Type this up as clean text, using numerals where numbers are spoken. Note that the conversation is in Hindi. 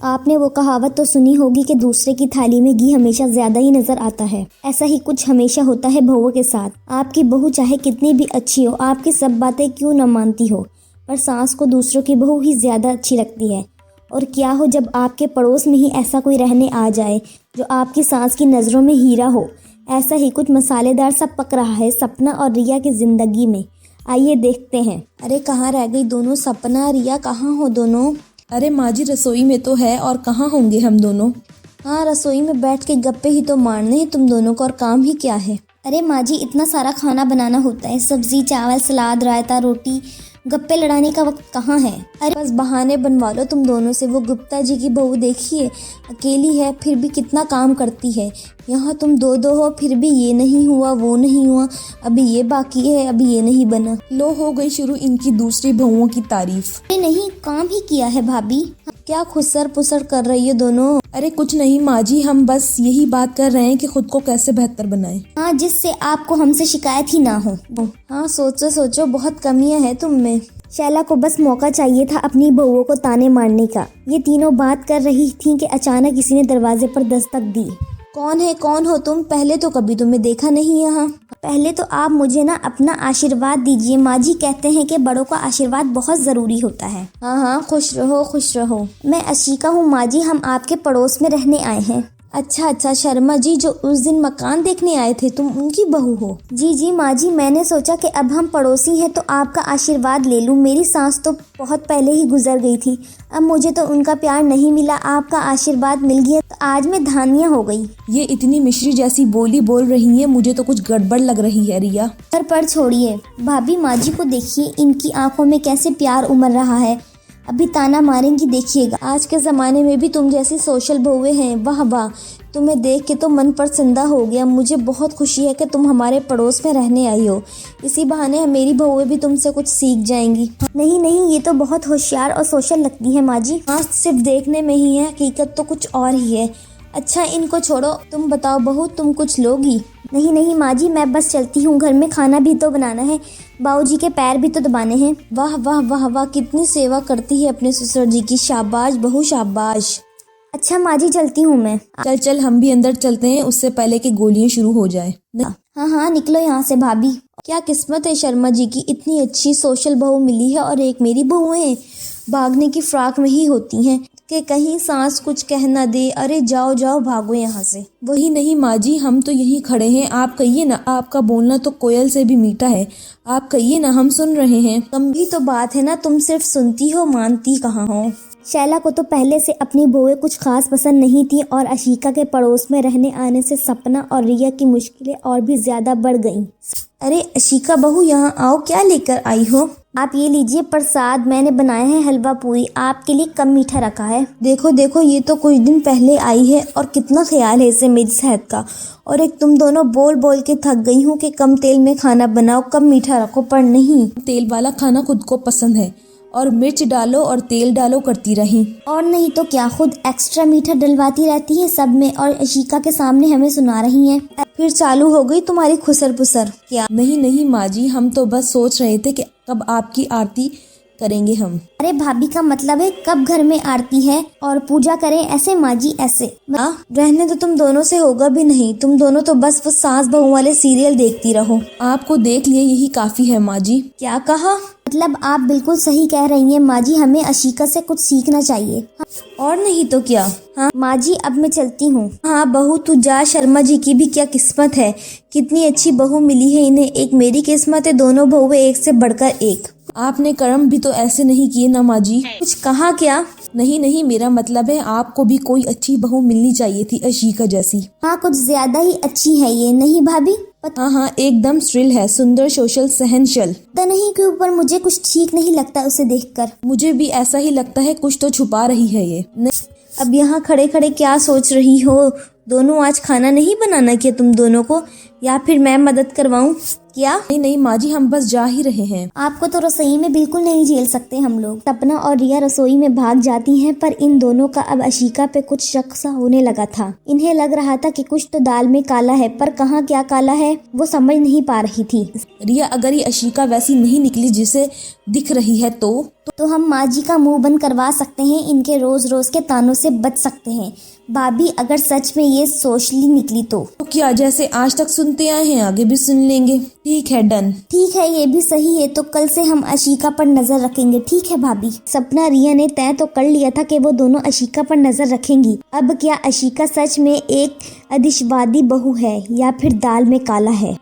आपने वो कहावत तो सुनी होगी कि दूसरे की थाली में घी हमेशा ज्यादा ही नजर आता है। ऐसा ही कुछ हमेशा होता है बहुओं के साथ। आपकी बहू चाहे कितनी भी अच्छी हो, आपकी सब बातें क्यों न मानती हो, पर सास को दूसरों की बहू ही ज्यादा अच्छी लगती है। और क्या हो जब आपके पड़ोस में ही ऐसा कोई रहने आ जाए जो आपकी सास की नज़रों में हीरा हो। ऐसा ही कुछ मसालेदार सा पक रहा है सपना और रिया की जिंदगी में। आइए देखते हैं। अरे कहाँ रह गई दोनों? सपना, रिया कहाँ हो दोनों? अरे माँ जी रसोई में तो है, और कहाँ होंगे हम दोनों? हाँ, रसोई में बैठ के गप्पे ही तो मारने हैं तुम दोनों को, और काम ही क्या है। अरे माँ जी, इतना सारा खाना बनाना होता है, सब्जी, चावल, सलाद, रायता, रोटी। गप्पे लड़ाने का वक्त कहाँ है। अरे बस बहाने बनवा लो तुम दोनों से। वो गुप्ता जी की बहू देखिए, अकेली है फिर भी कितना काम करती है। यहाँ तुम दो दो हो फिर भी ये नहीं हुआ वो नहीं हुआ, अभी ये बाकी है, अभी ये नहीं बना। लो हो गई शुरू इनकी दूसरी बहुओं की तारीफ। अरे नहीं, काम ही किया है भाभी। क्या खुसर पुसर कर रही है दोनों? अरे कुछ नहीं माँ जी, हम बस यही बात कर रहे हैं कि खुद को कैसे बेहतर बनाएं। हाँ, जिससे आपको हमसे शिकायत ही ना हो। हाँ, सोचो सोचो, बहुत कमियां हैं तुम में। शैला को बस मौका चाहिए था अपनी बहुओं को ताने मारने का। ये तीनों बात कर रही थीं कि अचानक किसी ने दरवाजे पर दस्तक दी। कौन है, कौन हो तुम? पहले तो कभी तुम्हें देखा नहीं यहाँ। पहले तो आप मुझे ना अपना आशीर्वाद दीजिए। माँ जी कहते हैं कि बड़ों का आशीर्वाद बहुत जरूरी होता है। हाँ हाँ, खुश रहो खुश रहो। मैं अशीका हूँ माँ जी, हम आपके पड़ोस में रहने आए हैं। अच्छा अच्छा, शर्मा जी जो उस दिन मकान देखने आए थे, तुम उनकी बहू हो? जी जी माँ जी, मैंने सोचा कि अब हम पड़ोसी हैं तो आपका आशीर्वाद ले लूँ। मेरी सास तो बहुत पहले ही गुजर गई थी, अब मुझे तो उनका प्यार नहीं मिला, आपका आशीर्वाद मिल गया तो आज मैं धानिया हो गई। ये इतनी मिश्री जैसी बोली बोल रही है, मुझे तो कुछ गड़बड़ लग रही है रिया। पर छोड़िए भाभी, माँ जी को देखिए, इनकी आंखों में कैसे प्यार उमड़ रहा है। अभी ताना मारेंगी देखिएगा। आज के ज़माने में भी तुम जैसी सोशल बहुएं हैं, वाह वाह। तुम्हें देख के तो मन प्रसन्ना हो गया। मुझे बहुत खुशी है कि तुम हमारे पड़ोस में रहने आई हो। इसी बहाने मेरी बहुएं भी तुमसे कुछ सीख जाएंगी। नहीं नहीं, ये तो बहुत होशियार और सोशल लगती है माँ जी। हाँ, सिर्फ देखने में ही है, हकीकत तो कुछ और ही है। अच्छा इनको छोड़ो, तुम बताओ बहू, तुम कुछ लोगी? नहीं नहीं माँ जी, मैं बस चलती हूँ, घर में खाना भी तो बनाना है, बाबूजी के पैर भी तो दबाने हैं। वाह वाह वाह वाह, कितनी सेवा करती है अपने ससुर जी की। शाबाश बहू शाबाश। अच्छा माँ जी, चलती हूँ मैं। चल चल, हम भी अंदर चलते हैं, उससे पहले कि गोलियां शुरू हो जाए। हाँ हाँ, निकलो यहाँ से भाभी। क्या किस्मत है शर्मा जी की, इतनी अच्छी सोशल बहू मिली है। और एक मेरी बहू है, भागने की फ्राक में ही होती हैं कि कहीं सांस कुछ कह ना दे। अरे जाओ जाओ, भागो यहाँ से। वही नहीं माँ जी, हम तो यहीं खड़े हैं, आप कहिए ना। आपका बोलना तो कोयल से भी मीठा है, आप कहिए ना, हम सुन रहे हैं। कम भी तो बात है ना, तुम सिर्फ सुनती हो, मानती कहाँ हो। शैला को तो पहले से अपनी बहुएं कुछ खास पसंद नहीं थी, और अशीका के पड़ोस में रहने आने से सपना और रिया की मुश्किलें और भी ज्यादा बढ़ गईं। अरे अशीका बहू, यहाँ आओ, क्या लेकर आई हो? आप ये लीजिए प्रसाद, मैंने बनाया है हलवा पूरी, आपके लिए कम मीठा रखा है। देखो देखो, ये तो कुछ दिन पहले आई है, और कितना ख्याल है इसे मेरी सेहत का। और एक तुम दोनों बोल बोल के थक गई हूँ कि कम तेल में खाना बनाओ, कम मीठा रखो, पर नहीं, तेल वाला खाना खुद को पसंद है, और मिर्च डालो और तेल डालो करती रही। और नहीं तो क्या, खुद एक्स्ट्रा मीठा डलवाती रहती है सब में, और अशीका के सामने हमें सुना रही हैं। फिर चालू हो गई तुम्हारी खुसर पुसर। क्या? नहीं नहीं माँ जी, हम तो बस सोच रहे थे कि कब आपकी आरती करेंगे हम। अरे भाभी का मतलब है कब घर में आरती है और पूजा करें, ऐसे माँ जी ऐसे। रहने तो तुम दोनों से होगा भी नहीं, तुम दोनों तो बस वो सास बहू वाले सीरियल देखती रहो। आपको देख लिए यही काफी है माँ जी। क्या कहा? मतलब आप बिल्कुल सही कह रही हैं माँ जी, हमें अशीका से कुछ सीखना चाहिए। और नहीं तो क्या। हाँ माँ जी, अब मैं चलती हूँ। हाँ बहू तू जा, शर्मा जी की भी क्या किस्मत है, कितनी अच्छी बहू मिली है इन्हें। एक मेरी किस्मत है, दोनों बहुएं एक से बढ़कर एक। आपने कर्म भी तो ऐसे नहीं किए ना माँ जी। कुछ कहा क्या? नहीं नहीं, मेरा मतलब है आपको भी कोई अच्छी बहू मिलनी चाहिए थी अशीका जैसी। हाँ, कुछ ज्यादा ही अच्छी है ये, नहीं भाभी? हाँ हाँ, एकदम श्रील है, सुंदर, सोशल, सहनशील। पता नहीं के ऊपर मुझे कुछ ठीक नहीं लगता उसे देखकर। मुझे भी ऐसा ही लगता है, कुछ तो छुपा रही है ये। अब यहाँ खड़े खड़े क्या सोच रही हो दोनों? आज खाना नहीं बनाना क्या तुम दोनों को, या फिर मैं मदद करवाऊं? क्या? नहीं नहीं माँ जी, हम बस जा ही रहे हैं। आपको तो रसोई में बिल्कुल नहीं झेल सकते हम लोग। सपना और रिया रसोई में भाग जाती हैं, पर इन दोनों का अब अशिका पे कुछ शक सा होने लगा था। इन्हें लग रहा था कि कुछ तो दाल में काला है, पर कहाँ क्या काला है वो समझ नहीं पा रही थी। रिया, अगर ये अशिका वैसी नहीं निकली जिसे दिख रही है तो हम माँ जी का मुंह बंद करवा सकते हैं, इनके रोज रोज के तानों से बच सकते हैं। भाभी, अगर सच में ये सोशली निकली तो क्या, जैसे आज तक सुनते आए हैं आगे भी सुन लेंगे। ठीक है, डन। ठीक है, ये भी सही है। तो कल से हम अशिका पर नजर रखेंगे, ठीक है भाभी। सपना रिया ने तय तो कर लिया था कि वो दोनों अशिका पर नजर रखेंगी। अब क्या अशिका सच में एक अधिशवादी बहू है या फिर दाल में काला है?